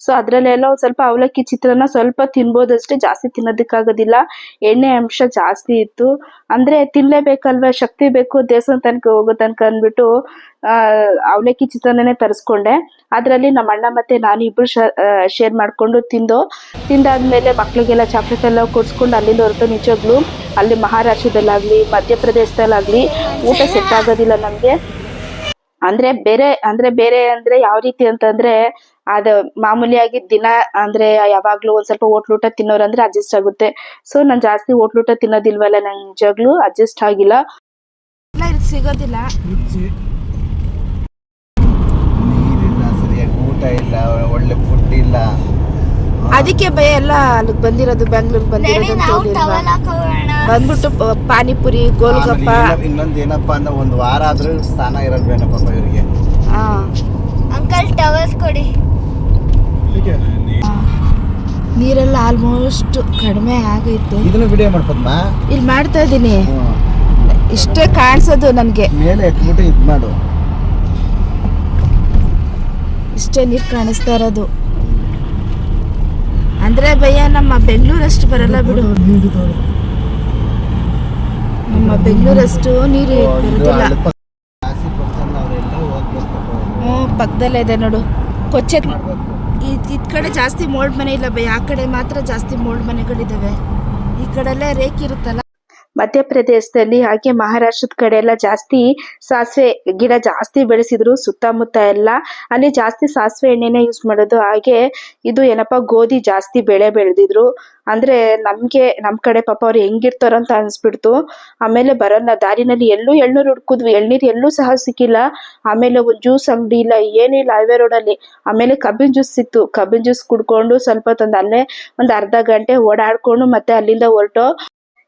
ಸೊ ಅದರಲ್ಲೆಲ್ಲ ಒಂದು ಸ್ವಲ್ಪ ಅವಲಕ್ಕಿ ಚಿತ್ರಾನ್ನ ಸ್ವಲ್ಪ ತಿನ್ಬೋದಷ್ಟೇ, ಜಾಸ್ತಿ ತಿನ್ನೋದಕ್ಕಾಗೋದಿಲ್ಲ. ಎಣ್ಣೆ ಅಂಶ ಜಾಸ್ತಿ ಇತ್ತು. ಅಂದರೆ ತಿನ್ನಲೇಬೇಕಲ್ವ, ಶಕ್ತಿ ಬೇಕು ದೇವಸ್ಥಾನ ತನಕ ಹೋಗೋ ತನಕ ಅಂದ್ಬಿಟ್ಟು ಅವಲಕ್ಕಿ ಚಿತ್ರಾನ್ನನೇ ತರಿಸ್ಕೊಂಡೆ. ಅದರಲ್ಲಿ ನಮ್ಮ ಅಣ್ಣ ಮತ್ತು ನಾನು ಇಬ್ಬರು ಶೇರ್ ಮಾಡಿಕೊಂಡು ತಿಂದಾದ್ಮೇಲೆ ಮಕ್ಕಳಿಗೆಲ್ಲ ಚಾಕ್ಲೇಟ್ ಎಲ್ಲ ಕೊಡಿಸ್ಕೊಂಡು ಅಲ್ಲಿಂದ ಹೊರಟು. ನಿಜವಾಗ್ಲೂ ಅಲ್ಲಿ ಮಹಾರಾಷ್ಟ್ರದಲ್ಲಾಗಲಿ ಮಧ್ಯಪ್ರದೇಶದಲ್ಲಾಗಲಿ ಊಟ ಸೆಟ್ ಆಗೋದಿಲ್ಲ ನಮಗೆ. ಅಂದರೆ ಬೇರೆ ಯಾವ ರೀತಿ ಅಂತಂದರೆ ಅದು ಮಾಮೂಲಿಯಾಗಿ ದಿನ ಅಂದರೆ ಯಾವಾಗಲೂ ಒಂದು ಸ್ವಲ್ಪ ಹೋಟ್ಲೂಟ ತಿನ್ನೋರು ಅಂದರೆ ಅಡ್ಜಸ್ಟ್ ಆಗುತ್ತೆ. ಸೊ ನಾನು ಜಾಸ್ತಿ ಹೋಟ್ಲೂಟ ತಿನ್ನೋದಿಲ್ವಲ್ಲ, ನಂಗೆ ನಿಜವಾಗ್ಲೂ ಅಡ್ಜಸ್ಟ್ ಆಗಿಲ್ಲ. ಸಿಗೋದಿಲ್ಲ, ಊಟ ಇಲ್ಲ, ಒಳ್ಳೆ ಫುಡ್ ಇಲ್ಲ. ಅದಕ್ಕೆ ಭಯ ಎಲ್ಲ ಅಲ್ಲಿಗೆ ಬಂದಿರೋದು, ಬೆಂಗಳೂರಿಗೆ ಬಂದಿರೋದು ಬಂದ್ಬಿಟ್ಟು ಪಾನಿಪುರಿ, ಗೋಲ್ಗಪ್ಪ. ಇನ್ನೊಂದು ಏನಪ್ಪಾ ಅಂದ್ರೆ ಒಂದು ವಾರ ಆದ್ರೂ ಸ್ಥಾನ ಇರೋದು ಪಾಪ ಇವರಿಗೆ. ಅಂಕಲ್ ಟವಲ್ಸ್ ಕೊಡಿ. ನೀರೆಲ್ಲ ಆಲ್ಮೋಸ್ಟ್ ಕಡಿಮೆ ಆಗೈತೆ. ಇದನ್ನು ವಿಡಿಯೋ ಮಾಡ್ಬೋದಮ್ಮ? ಇಲ್ಲಿ ಮಾಡ್ತಾ ಇದ್ದೀನಿ. ಇಷ್ಟೇ ಕಾಣಿಸೋದು ನನಗೆ. ಮೇಲೆ ಎತ್ಬಿಟ್ಟು ಇದು ಮಾಡು. ಇಷ್ಟೇ ನೀರು ಕಾಣಿಸ್ತಾ ಇರೋದು. ಅಂದ್ರೆ ಭಯ ನಮ್ಮ ಬೆಂಗಳೂರಷ್ಟು ಬರಲ್ಲ ಬಿಡು. ನಮ್ಮ ಬೆಂಗಳೂರಷ್ಟು ನೀರು ಬರೋದಿಲ್ಲ. ಪಕ್ಕದಲ್ಲೇ ಇದೆ ನೋಡು ಕೊಚ್ಚೆ. ಇದ್ ಕಡೆ ಜಾಸ್ತಿ ಮೋಲ್ಡ್ ಮನೆ ಇಲ್ಲ ಭಯ, ಆ ಕಡೆ ಮಾತ್ರ ಜಾಸ್ತಿ ಮೋಲ್ಡ್ ಮನೆಗಳಿದಾವೆ. ಈ ಕಡೆಲ್ಲ ರೇಖೆ ಇರುತ್ತಲ್ಲ. ಮಧ್ಯಪ್ರದೇಶದಲ್ಲಿ ಹಾಗೆ ಮಹಾರಾಷ್ಟ್ರದ ಕಡೆ ಎಲ್ಲ ಜಾಸ್ತಿ ಸಾಸಿವೆ ಗಿಡ ಜಾಸ್ತಿ ಬೆಳೆಸಿದ್ರು. ಸುತ್ತಮುತ್ತ ಎಲ್ಲ ಅಲ್ಲಿ ಜಾಸ್ತಿ ಸಾಸಿವೆ ಎಣ್ಣೆನೇ ಯೂಸ್ ಮಾಡೋದು. ಹಾಗೆ ಇದು ಏನಪ್ಪಾ ಗೋಧಿ ಜಾಸ್ತಿ ಬೆಳೆದಿದ್ರು. ಅಂದ್ರೆ ನಮ್ಮ ಕಡೆ ಪಾಪ ಅವ್ರು ಹೆಂಗಿರ್ತಾರ ಅಂತ ಅನ್ಸ್ಬಿಡ್ತು. ಆಮೇಲೆ ಬರೋಲ್ಲ ದಾರಿನಲ್ಲಿ ಎಳ್ನೀರು ಹುಡ್ಕುದ್ವಿ, ಎಳ್ನೀರು ಎಲ್ಲೂ ಸಹ ಸಿಕ್ಕಿಲ್ಲ. ಆಮೇಲೆ ಒಂದು ಜ್ಯೂಸ್ ಅಂಗಡಿ ಇಲ್ಲ, ಏನಿಲ್ಲ ಹೈವೇ ರೋಡಲ್ಲಿ. ಆಮೇಲೆ ಕಬ್ಬಿನ ಜ್ಯೂಸ್ ಸಿಕ್ತು. ಕಬ್ಬಿನ ಜ್ಯೂಸ್ ಕುಡ್ಕೊಂಡು ಸ್ವಲ್ಪ ಹೊತ್ತು ಅಲ್ಲೇ ಒಂದು ಅರ್ಧ ಗಂಟೆ ಓಡಾಡ್ಕೊಂಡು ಮತ್ತೆ ಅಲ್ಲಿಂದ ಹೊರಟು.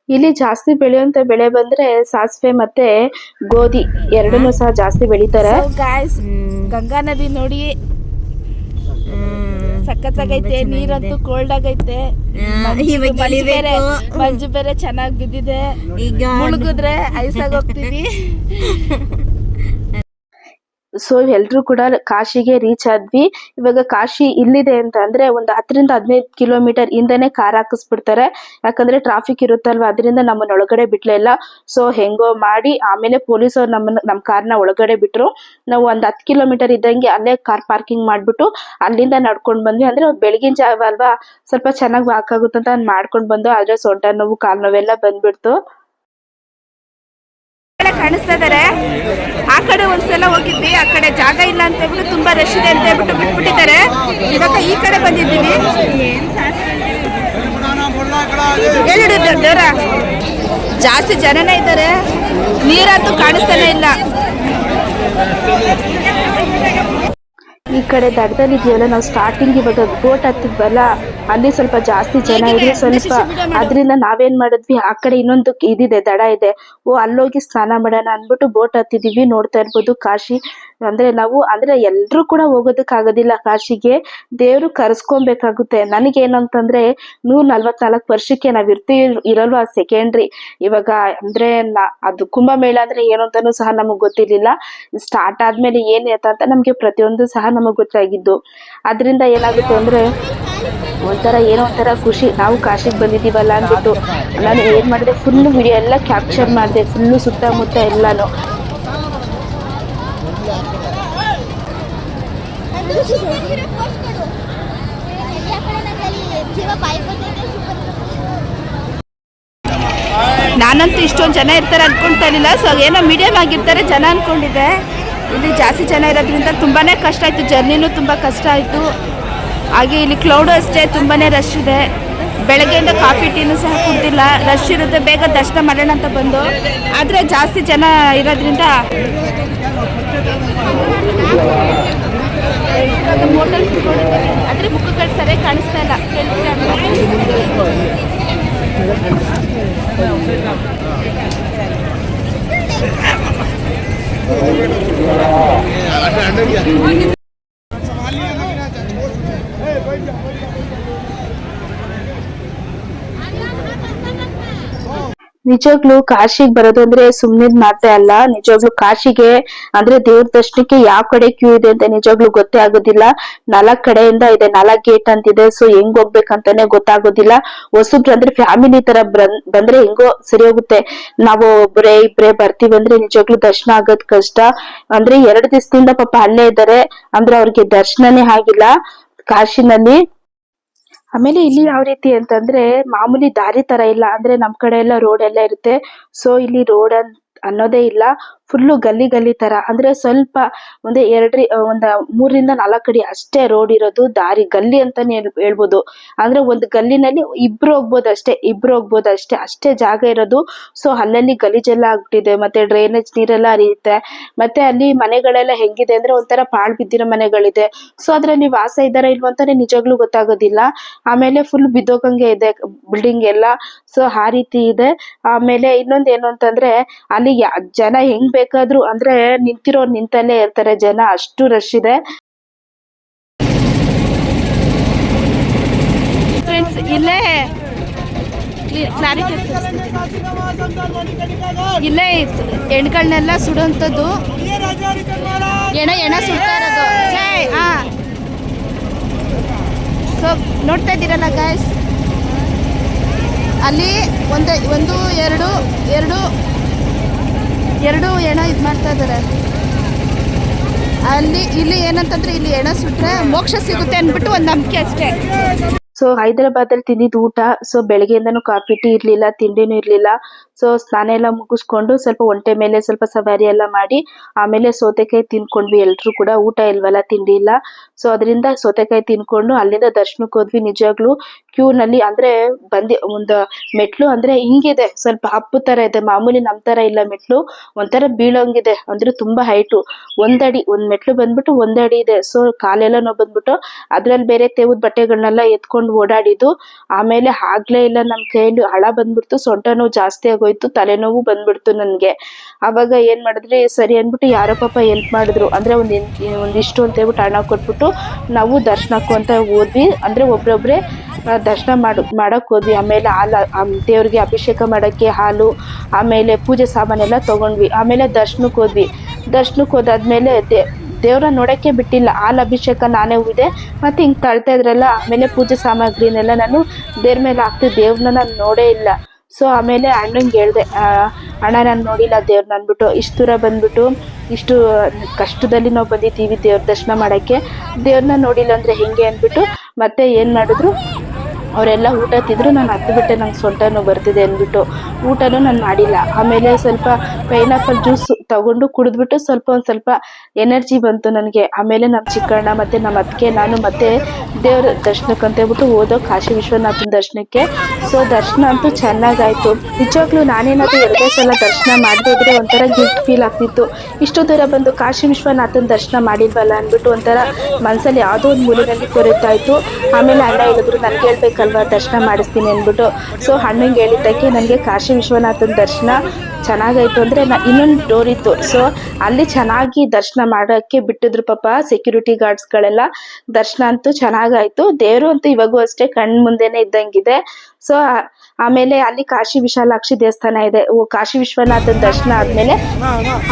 ಇಲ್ಲಿ ಜಾಸ್ತಿ ಬೆಳೆಯುವಂತ ಬೆಳೆ ಬಂದ್ರೆ ಸಾಸಿವೆ ಮತ್ತೆ ಗೋಧಿ ಎರಡನ್ನೂ ಸಹ ಜಾಸ್ತಿ ಬೆಳಿತಾರೆ. ಗಂಗಾ ನದಿ ನೋಡಿ ಸಖತ್ತಾಗೈತೆ. ನೀರಂತೂ ಕೋಲ್ಡ್ ಆಗೈತೆ. ಮಂಜು ಬೇರೆ ಚೆನ್ನಾಗಿ ಬಿದ್ದಿದೆ. ಮುಳುಗಿದ್ರೆ ಐಸಾಗಿ ಹೋಗ್ತೀವಿ. ಸೊ ಎಲ್ರೂ ಕೂಡ ಕಾಶಿಗೆ ರೀಚ್ ಆದ್ವಿ. ಇವಾಗ ಕಾಶಿ ಇಲ್ಲಿದೆ ಅಂತ ಅಂದ್ರೆ ಒಂದು 10 ರಿಂದ 15 ಕಿಲೋಮೀಟರ್ ಹಿಂದೆನೆ ಕಾರ್ ಹಾಕಿಸ್ಬಿಡ್ತಾರೆ. ಯಾಕಂದ್ರೆ ಟ್ರಾಫಿಕ್ ಇರುತ್ತಲ್ವಾ, ಅದರಿಂದ ನಮ್ಮನ್ನ ಒಳಗಡೆ ಬಿಡ್ಲೇ ಇಲ್ಲ. ಸೊ ಹೆಂಗೋ ಮಾಡಿ ಆಮೇಲೆ ಪೊಲೀಸರು ನಮ್ಮ ಕಾರ್ನ ಒಳಗಡೆ ಬಿಟ್ರು. ನಾವು ಒಂದು 10 ಕಿಲೋಮೀಟರ್ ಇದ್ದಂಗೆ ಅಲ್ಲೇ ಕಾರ್ ಪಾರ್ಕಿಂಗ್ ಮಾಡ್ಬಿಟ್ಟು ಅಲ್ಲಿಂದ ನಡ್ಕೊಂಡ್ ಬಂದ್ವಿ. ಅಂದ್ರೆ ಬೆಳಗಿನ ಜಾವ ಅಲ್ವಾ, ಸ್ವಲ್ಪ ಚೆನ್ನಾಗಿ ವಾಕ್ ಆಗುತ್ತಂತ ಮಾಡ್ಕೊಂಡ್ ಬಂದು. ಆದ್ರೆ ಸೊಂಟ ನೋವು, ಕಾಲ್ ನೋವೆಲ್ಲ ಬಂದ್ಬಿಡ್ತು. ಕಾಣಿಸ್ತಾ ಇದಾರೆ. ಆ ಕಡೆ ಒಂದ್ಸಲ ಹೋಗಿದ್ವಿ, ಆ ಕಡೆ ಜಾಗ ಇಲ್ಲ ಅಂತ ಹೇಳ್ಬಿಟ್ಟು ತುಂಬಾ ರಶ್ ಇದೆ ಅಂತ ಹೇಳ್ಬಿಟ್ಟು ಬಿಟ್ಬಿಟ್ಟಿದ್ದಾರೆ. ಇವಾಗ ಈ ಕಡೆ ಬಂದಿದ್ದೀವಿ. ದೇವ್ರ ಜಾಸ್ತಿ ಜನನೇ ಇದ್ದಾರೆ, ನೀರಂತೂ ಕಾಣಿಸ್ತಾನೆ ಇಲ್ಲ. ಈ ಕಡೆ ದಡದಲ್ಲಿ ಇದೆಯಲ್ಲ, ನಾವು ಸ್ಟಾರ್ಟಿಂಗ್ ಇವಾಗ ಬೋಟ್ ಹತ್ತಿದ್ವಲ್ಲ, ಅಲ್ಲಿ ಸ್ವಲ್ಪ ಜಾಸ್ತಿ ಜನ ಇದ್ರು ಸ್ವಲ್ಪ. ಅದರಿಂದ ನಾವೇನ್ ಮಾಡಿದ್ವಿ, ಆ ಕಡೆ ಇನ್ನೊಂದು ಇದಿದೆ, ದಡ ಇದೆ. ಅಲ್ಲೋಗಿ ಸ್ನಾನ ಮಾಡೋಣ ಅನ್ಬಿಟ್ಟು ಬೋಟ್ ಹತ್ತಿದೀವಿ. ನೋಡ್ತಾ ಇರ್ಬೋದು ಕಾಶಿ ಅಂದ್ರೆ ನಾವು ಅಂದ್ರೆ ಎಲ್ರೂ ಕೂಡ ಹೋಗೋದಕ್ ಆಗೋದಿಲ್ಲ ಕಾಶಿಗೆ, ದೇವ್ರು ಕರ್ಸ್ಕೊಬೇಕಾಗುತ್ತೆ. ನನಗೇನಂತಂದ್ರೆ 144 ವರ್ಷಕ್ಕೆ ನಾವ್ ಇರಲ್ವಾ ಸೆಕೆಂಡ್ರಿ. ಇವಾಗ ಅಂದ್ರೆ ಅದು ಕುಂಭಮೇಳ ಅಂದ್ರೆ ಏನು ಅಂತಾನು ಸಹ ನಮಗ್ ಗೊತ್ತಿರ್ಲಿಲ್ಲ. ಸ್ಟಾರ್ಟ್ ಆದ್ಮೇಲೆ ಏನ್ ಅಂತ ನಮ್ಗೆ ಪ್ರತಿಯೊಂದು ಸಹ ನಮಗ್ ಗೊತ್ತಾಗಿದ್ದು. ಅದ್ರಿಂದ ಏನಾಗುತ್ತೆ ಅಂದ್ರೆ ಏನೋ ಒಂಥರ ಖುಷಿ, ನಾವು ಕಾಶಿಗೆ ಬಂದಿದ್ದೀವಲ್ಲ ಅಂದ್ಬಿಟ್ಟು. ನಾನು ಏನ್ ಮಾಡಿದೆ, ಫುಲ್ ವಿಡಿಯೋ ಎಲ್ಲ ಕ್ಯಾಪ್ಚರ್ ಮಾಡಿದೆ, ಫುಲ್ಲು ಸುತ್ತಮುತ್ತ ಎಲ್ಲಾನು. ನಾನಂತೂ ಇಷ್ಟೊಂದು ಜನ ಇರ್ತಾರೆ ಅನ್ಕೊಂತಾ ಇರಲಿಲ್ಲ. ಸೊ ಏನೋ ಮೀಡಿಯಂ ಆಗಿರ್ತಾರೆ ಜನ ಅನ್ಕೊಂಡಿದ್ದೆ. ಇಲ್ಲಿ ಜಾಸ್ತಿ ಜನ ಇರೋದ್ರಿಂದ ತುಂಬಾನೇ ಕಷ್ಟ ಆಯ್ತು, ಜರ್ನಿನೂ ತುಂಬಾ ಕಷ್ಟ ಆಯ್ತು. ಹಾಗೆ ಇಲ್ಲಿ ಕ್ಲೌಡು ಅಷ್ಟೇ ತುಂಬಾನೇ ರಶ್ ಇದೆ. ಬೆಳಗ್ಗೆಯಿಂದ ಕಾಫಿ ಟೀನು ಸಹ ಕುಡ್ದಿಲ್ಲ, ರಶ್ ಇರುತ್ತೆ. ಬೇಗ ದರ್ಶನ ಮಾಡೋಣ ಅಂತ ಬಂದು, ಆದರೆ ಜಾಸ್ತಿ ಜನ ಇರೋದ್ರಿಂದ ಹೋಟೆಲ್ ಕುತ್ಕೊಂಡಿದ್ದೀವಿ. ಆದರೆ ಮುಖಗಳು ಸರಿಯಾಗಿ ಕಾಣಿಸ್ತಾ ಇಲ್ಲ. ನಿಜವಾಗ್ಲೂ ಕಾಶಿಗೆ ಬರೋದು ಅಂದ್ರೆ ಸುಮ್ನಿದ್ ಮಾತೇ ಅಲ್ಲ. ನಿಜವಾಗ್ಲೂ ಕಾಶಿಗೆ ಅಂದ್ರೆ ದೇವ್ರ ದರ್ಶನಕ್ಕೆ ಯಾವ ಕಡೆ ಕ್ಯೂ ಇದೆ ಅಂತ ನಿಜವಾಗ್ಲೂ ಗೊತ್ತೇ ಆಗೋದಿಲ್ಲ. 4 ಕಡೆಯಿಂದ ಇದೆ, 4 ಗೇಟ್ ಅಂತಿದೆ. ಸೊ ಹೆಂಗ್ ಹೋಗ್ಬೇಕಂತಾನೆ ಗೊತ್ತಾಗೋದಿಲ್ಲ. ಹೊಸಬ್ರು ಅಂದ್ರೆ ಫ್ಯಾಮಿಲಿ ತರ ಬಂದ್ರೆ ಹೆಂಗೋ ಸರಿ ಹೋಗುತ್ತೆ. ನಾವು ಒಬ್ಬರೇ ಇಬ್ರೇ ಬರ್ತೀವಿ ಅಂದ್ರೆ ನಿಜವಾಗ್ಲೂ ದರ್ಶನ ಆಗೋದ್ ಕಷ್ಟ. ಅಂದ್ರೆ 2 ದಿವಸದಿಂದ ಪಾಪ ಅಲ್ಲೇ ಇದ್ದಾರೆ, ಅಂದ್ರೆ ಅವ್ರಿಗೆ ದರ್ಶನನೇ ಆಗಿಲ್ಲ ಕಾಶಿನಲ್ಲಿ. ಆಮೇಲೆ ಇಲ್ಲಿ ಯಾವ ರೀತಿ ಅಂತಂದ್ರೆ ಮಾಮೂಲಿ ದಾರಿ ತರ ಇಲ್ಲ, ಅಂದ್ರೆ ನಮ್ ಕಡೆ ಎಲ್ಲ ರೋಡ್ ಎಲ್ಲ ಇರುತ್ತೆ. ಸೊ ಇಲ್ಲಿ ರೋಡ್ ಅನ್ನೋದೇ ಇಲ್ಲ, ಫುಲ್ಲು ಗಲ್ಲಿ ಗಲ್ಲಿ ತರ. ಅಂದ್ರೆ ಸ್ವಲ್ಪ ಒಂದು 3 ರಿಂದ 4 ಅಡಿ ಅಷ್ಟೇ ರೋಡ್ ಇರೋದು, ದಾರಿ ಗಲ್ಲಿ ಅಂತಾನೆ ಹೇಳ್ಬೋದು. ಅಂದ್ರೆ ಒಂದು ಗಲ್ಲಿನಲ್ಲಿ ಇಬ್ರು ಹೋಗ್ಬೋದು ಅಷ್ಟೇ ಜಾಗ ಇರೋದು. ಸೊ ಅಲ್ಲಲ್ಲಿ ಗಲೀಜೆಲ್ಲ ಆಗ್ಬಿಟ್ಟಿದೆ, ಮತ್ತೆ ಡ್ರೈನೇಜ್ ನೀರೆಲ್ಲ ಹರಿಯುತ್ತೆ. ಮತ್ತೆ ಅಲ್ಲಿ ಮನೆಗಳೆಲ್ಲ ಹೆಂಗಿದೆ ಅಂದ್ರೆ ಒಂಥರ ಪಾಳ್ ಬಿದ್ದಿರೋ ಮನೆಗಳಿದೆ. ಸೊ ಅದ್ರಲ್ಲಿ ವಾಸ ಇದ್ದಾರ ಇಲ್ವ ಅಂತಾನೆ ನಿಜವಾಗ್ಲೂ ಗೊತ್ತಾಗೋದಿಲ್ಲ. ಆಮೇಲೆ ಫುಲ್ ಬಿದ್ದೋಗಂಗೆ ಇದೆ ಬಿಲ್ಡಿಂಗ್ ಎಲ್ಲ. ಸೊ ಆ ರೀತಿ ಇದೆ. ಆಮೇಲೆ ಇನ್ನೊಂದ್ ಏನು ಅಂತಂದ್ರೆ ಅಲ್ಲಿ ಜನ ಹೆಂಗ್ ಬೇಕಾದ್ರೂ ಅಂದ್ರೆ ನಿಂತಲ್ಲೇ ಇರ್ತಾರೆ ಜನ, ಅಷ್ಟು ರಶ್ ಇದೆ. ಫ್ರೆಂಡ್ಸ್ ಇಲ್ಲೇ ಹೆಣ್ಗಳನ್ನೆಲ್ಲ ಸುಡುವಂಥದ್ದು, ಎಣ ಸುಡ್ತಾ ಇರೋದು. ಸೊ ನೋಡ್ತಾ ಇದ್ದೀರಲ್ಲ ಗಾಯ್ಸ್, ಅಲ್ಲಿ ಎರಡು ಎಣ ಇದು ಮಾಡ್ತಾ ಇದ್ದಾರೆ. ಇಲ್ಲಿ ಏನಂತಂದ್ರೆ ಇಲ್ಲಿ ಎಣ ಸುಟ್ರೆ ಮೋಕ್ಷ ಸಿಗುತ್ತೆ ಅಂದ್ಬಿಟ್ಟು ಒಂದು ನಂಬಿಕೆ ಅಷ್ಟೇ. ಸೊ ಹೈದರಾಬಾದ್ ಅಲ್ಲಿ ತಿಂದಿದ್ದು ಊಟ. ಸೊ ಬೆಳಗ್ಗೆಯಿಂದನೂ ಕಾಫಿ ಟೀ ಇರ್ಲಿಲ್ಲ, ತಿಂಡಿನೂ ಇರ್ಲಿಲ್ಲ. ಸೊ ಸ್ನಾನ ಎಲ್ಲ ಮುಗಿಸ್ಕೊಂಡು ಸ್ವಲ್ಪ ಒಂಟೆ ಮೇಲೆ ಸ್ವಲ್ಪ ಸವಾರಿ ಎಲ್ಲ ಮಾಡಿ ಆಮೇಲೆ ಸೌತೆಕಾಯಿ ತಿನ್ಕೊಂಡ್ವಿ. ಎಲ್ರು ಕೂಡ ಊಟ ಇಲ್ವಲ್ಲ, ತಿಂಡಿ ಇಲ್ಲ. ಸೊ ಅದರಿಂದ ಸೌತೆಕಾಯಿ ತಿನ್ಕೊಂಡು ಅಲ್ಲಿಂದ ದರ್ಶನಕ್ಕೆ ಹೋದ್ವಿ. ನಿಜವಾಗ್ಲೂ ಕ್ಯೂ ನಲ್ಲಿ ಅಂದ್ರೆ ಒಂದು ಮೆಟ್ಲು ಅಂದ್ರೆ ಹಿಂಗಿದೆ, ಸ್ವಲ್ಪ ಹಪ್ಪು ತರ ಇದೆ, ಮಾಮೂಲಿ ನಮ್ ತರ ಇಲ್ಲ ಮೆಟ್ಲು, ಒಂಥರ ಬೀಳೋಂಗಿದೆ. ಅಂದ್ರೆ ತುಂಬಾ ಹೈಟು, ಒಂದ್ ಮೆಟ್ಲು ಬಂದ್ಬಿಟ್ಟು 1 ಅಡಿ ಇದೆ. ಸೊ ಕಾಲೆಲ್ಲ ನೋವು ಬಂದ್ಬಿಟ್ಟು ಅದ್ರಲ್ಲಿ ಬೇರೆ ತೇವದ ಬಟ್ಟೆಗಳನ್ನೆಲ್ಲ ಎತ್ಕೊಂಡು ಓಡಾಡಿದ್ದು. ಆಮೇಲೆ ಆಗ್ಲೇ ಇಲ್ಲ, ನಮ್ ಕೈಯಲ್ಲಿ ಹಳ ಬಂದ್ಬಿಡ್ತು, ಸೊಂಟ ನೋವು ಜಾಸ್ತಿ ಆಗೋಯ್ತು, ತಲೆನೋವು ಬಂದ್ಬಿಡ್ತು ನನ್ಗೆ. ಅವಾಗ ಏನ್ ಮಾಡಿದ್ರಿ, ಸರಿ ಅನ್ಬಿಟ್ಟು ಯಾರೋ ಪಾಪ ಹೆಲ್ಪ್ ಮಾಡಿದ್ರು. ಅಂದ್ರೆ ಒಂದಿಷ್ಟು ಅಂತ ಹೇಳ್ಬಿಟ್ಟು ಹಣ ಕೊಟ್ಬಿಟ್ಟು ನಾವು ದರ್ಶನಕ್ಕೂ ಅಂತ ಹೋದ್ವಿ. ಅಂದ್ರೆ ಒಬ್ರೊಬ್ರೆ ದರ್ಶನ ಮಾಡಕ್ ಹೋದ್ವಿ. ಆಮೇಲೆ ದೇವ್ರಿಗೆ ಅಭಿಷೇಕ ಮಾಡಕ್ಕೆ ಹಾಲು, ಆಮೇಲೆ ಪೂಜೆ ಸಾಮಾನೆಲ್ಲ ತಗೊಂಡ್ವಿ. ಆಮೇಲೆ ದರ್ಶನಕ್ಕೆ ಹೋದ್ವಿ. ದರ್ಶನಕ್ಕೆ ಹೋದಾದ್ಮೇಲೆ ದೇವ್ರನ್ನ ನೋಡೋಕ್ಕೆ ಬಿಟ್ಟಿಲ್ಲ. ಹಾಲು ಅಭಿಷೇಕ ನಾನೇ ಉಯ್ದೆ ಮತ್ತು ಹಿಂಗೆ ತಳ್ತಾ ಇದ್ರಲ್ಲ, ಆಮೇಲೆ ಪೂಜೆ ಸಾಮಗ್ರಿನೆಲ್ಲ ನಾನು ದೇವ್ರ ಮೇಲೆ ಹಾಕ್ತಿದ್ದೆ. ದೇವ್ರನ್ನ ನಾನು ನೋಡೇ ಇಲ್ಲ. ಸೊ ಆಮೇಲೆ ಅಣ್ಣಂಗೆ ಹೇಳಿದೆ, ಅಣ್ಣ ನಾನು ನೋಡಿಲ್ಲ ದೇವ್ರನ್ನ ಅಂದ್ಬಿಟ್ಟು. ಇಷ್ಟು ದೂರ ಬಂದ್ಬಿಟ್ಟು ಇಷ್ಟು ಕಷ್ಟದಲ್ಲಿ ನಾವು ಬಂದಿದ್ದೀವಿ ದೇವ್ರ ದರ್ಶನ ಮಾಡೋಕ್ಕೆ, ದೇವ್ರನ್ನ ನೋಡಿಲ್ಲ ಅಂದರೆ ಹೆಂಗೆ ಅಂದ್ಬಿಟ್ಟು ಮತ್ತೆ ಏನು ಮಾಡಿದ್ರು, ಅವರೆಲ್ಲ ಊಟ ತಿಂದರು. ನಾನು ಹತ್ತುಬಿಟ್ಟೆ, ನಂಗೆ ಸೊಂಟ ನೋವು ಬರ್ತಿದೆ ಅಂದ್ಬಿಟ್ಟು ಊಟನೂ ನಾನು ಮಾಡಿಲ್ಲ. ಆಮೇಲೆ ಸ್ವಲ್ಪ ಪೈನಾಪಲ್ ಜ್ಯೂಸ್ ತಗೊಂಡು ಕುಡಿದ್ಬಿಟ್ಟು ಒಂದು ಸ್ವಲ್ಪ ಎನರ್ಜಿ ಬಂತು ನನಗೆ. ಆಮೇಲೆ ನಮ್ಮ ಚಿಕ್ಕಣ್ಣ ಮತ್ತು ನಮ್ಮ ಅತ್ತಿಗೆ ನಾನು ಮತ್ತೆ ದೇವ್ರ ದರ್ಶನಕ್ಕೆ ಅಂತೇಳ್ಬಿಟ್ಟು ಹೋದೋ ಕಾಶಿ ವಿಶ್ವನಾಥನ ದರ್ಶನಕ್ಕೆ. ಸೊ ದರ್ಶನ ಅಂತೂ ಚೆನ್ನಾಗಾಯಿತು. ನಿಜವಾಗ್ಲೂ ನಾನೇನಾದರೂ ಎರಡೇ ಸಲ ದರ್ಶನ ಮಾಡದೇ ಇದ್ರೆ ಒಂಥರ ಗಿಲ್ಟ್ ಫೀಲ್ ಆಗ್ತಿತ್ತು. ಇಷ್ಟು ದೂರ ಬಂದು ಕಾಶಿ ವಿಶ್ವನಾಥನ ದರ್ಶನ ಮಾಡಿಲ್ವಲ್ಲ ಅಂದ್ಬಿಟ್ಟು ಒಂಥರ ಮನಸ್ಸಲ್ಲಿ ಯಾವುದೋ ಒಂದು ಮೂಲೆಯಲ್ಲಿ ಕೊರತಾ ಇತ್ತು. ಆಮೇಲೆ ಅಣ್ಣ ಹೇಳಿದ್ರು, ನನಗೆ ಹೇಳ್ಬೇಕಲ್ವ ದರ್ಶನ ಮಾಡಿಸ್ತೀನಿ ಅಂದ್ಬಿಟ್ಟು. ಸೊ ಅಣ್ಣಂಗೆ ಹೇಳಿದ್ದಕ್ಕೆ ನನಗೆ ಕಾಶಿ ವಿಶ್ವನಾಥನ ದರ್ಶನ ಚೆನ್ನಾಗಾಯಿತು. ಅಂದರೆ ಇನ್ನೊಂದು ಡೋರ್ ಇತ್ತು, ಸೊ ಅಲ್ಲಿ ಚೆನ್ನಾಗಿ ದರ್ಶನ ಮಾಡೋಕ್ಕೆ ಬಿಟ್ಟಿದ್ರು ಪಾಪ ಸೆಕ್ಯೂರಿಟಿ ಗಾರ್ಡ್ಸ್ಗಳೆಲ್ಲ. ದರ್ಶನ ಅಂತೂ ಚೆನ್ನಾಗಾಯಿತು. ದೇವರು ಅಂತೂ ಇವಾಗೂ ಅಷ್ಟೇ ಕಣ್ಣು ಮುಂದೆನೇ ಇದ್ದಂಗಿದೆ. ಸೊ ಆಮೇಲೆ ಅಲ್ಲಿ ಕಾಶಿ ವಿಶಾಲಾಕ್ಷಿ ದೇವಸ್ಥಾನ ಇದೆ. ಕಾಶಿ ವಿಶ್ವನಾಥನ ದರ್ಶನ ಆದಮೇಲೆ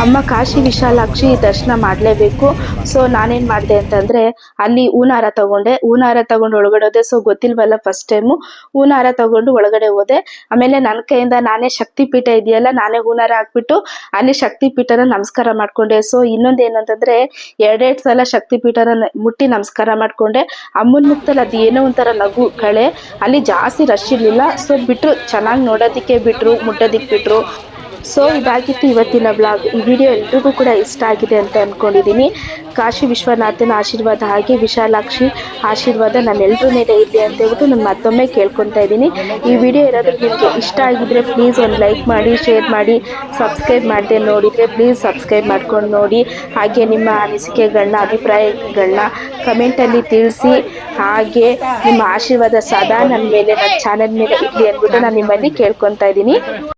ಅಮ್ಮ ಕಾಶಿ ವಿಶಾಲಾಕ್ಷಿ ದರ್ಶನ ಮಾಡಲೇಬೇಕು. ಸೊ ನಾನೇನು ಮಾಡಿದೆ ಅಂತಂದರೆ ಅಲ್ಲಿ ಹೂನಾರ ತಗೊಂಡೆ. ಹೂನಾರ ತಗೊಂಡು ಒಳಗಡೆ ಹೋದೆ. ಸೊ ಗೊತ್ತಿಲ್ವಲ್ಲ ಫಸ್ಟ್ ಟೈಮು ಹೂನಾರ ತಗೊಂಡು ಒಳಗಡೆ ಹೋದೆ. ಆಮೇಲೆ ನನ್ನ ಕೈಯಿಂದ ನಾನೇ ಶಕ್ತಿಪೀಠ ಇದೆಯಲ್ಲ, ನಾನೇ ಹೂನಾರ ಹಾಕ್ಬಿಟ್ಟು ಅಲ್ಲಿ ಶಕ್ತಿಪೀಠನ ನಮಸ್ಕಾರ ಮಾಡಿಕೊಂಡೆ. ಸೊ ಇನ್ನೊಂದು ಏನು ಅಂತಂದರೆ ಎರಡೆರಡು ಸಲ ಶಕ್ತಿಪೀಠನ ಮುಟ್ಟಿ ನಮಸ್ಕಾರ ಮಾಡಿಕೊಂಡೆ. ಅಮ್ಮನ ಮುಖದಲ್ಲಿ ಅದು ಏನೋ ಒಂಥರ ನಗು ಕಳೆ. ಅಲ್ಲಿ ಜಾಸ್ತಿ ರಶ್ ಇರಲಿಲ್ಲ. ಸೊ ಬಿಟ್ಟರು, ಚೆನ್ನಾಗಿ ನೋಡೋದಕ್ಕೆ ಬಿಟ್ಟರು, ಮುಟ್ಟೋದಕ್ಕೆ ಬಿಟ್ಟರು. ಸೊ ಇದಾಗಿತ್ತು ಇವತ್ತಿನ ಬ್ಲಾಗ್. ಈ ವಿಡಿಯೋ ಎಲ್ರಿಗೂ ಕೂಡ ಇಷ್ಟ ಆಗಿದೆ ಅಂತ ಅಂದ್ಕೊಂಡಿದ್ದೀನಿ. ಕಾಶಿ ವಿಶ್ವನಾಥನ ಆಶೀರ್ವಾದ ಹಾಗೆ ವಿಶಾಲಾಕ್ಷಿ ಆಶೀರ್ವಾದ ನನ್ನೆಲ್ಲರ ಮೇಲೆ ಇರಲಿ ಅಂತೇಳ್ಬಿಟ್ಟು ನಾನು ಮತ್ತೊಮ್ಮೆ ಕೇಳ್ಕೊತಾ ಇದ್ದೀನಿ. ಈ ವಿಡಿಯೋ ಏನಾದರೂ ನಿಮಗೆ ಇಷ್ಟ ಆಗಿದ್ದರೆ ಪ್ಲೀಸ್ ಒಂದು ಲೈಕ್ ಮಾಡಿ, ಶೇರ್ ಮಾಡಿ, ಸಬ್ಸ್ಕ್ರೈಬ್ ಮಾಡದೆ ನೋಡಿದರೆ ಪ್ಲೀಸ್ ಸಬ್ಸ್ಕ್ರೈಬ್ ಮಾಡ್ಕೊಂಡು ನೋಡಿ. ಹಾಗೆ ನಿಮ್ಮ ಅನಿಸಿಕೆಗಳನ್ನ, ಅಭಿಪ್ರಾಯಗಳನ್ನ ಕಮೆಂಟಲ್ಲಿ ತಿಳಿಸಿ. ಹಾಗೆ ನಿಮ್ಮ ಆಶೀರ್ವಾದ ಸದಾ ನನ್ನ ಮೇಲೆ, ನನ್ನ ಚಾನಲ್ ಮೇಲೆ ಇರಲಿ ಅಂದ್ಬಿಟ್ಟು ನಾನು ನಿಮ್ಮಲ್ಲಿ ಕೇಳ್ಕೊತಾ ಇದ್ದೀನಿ.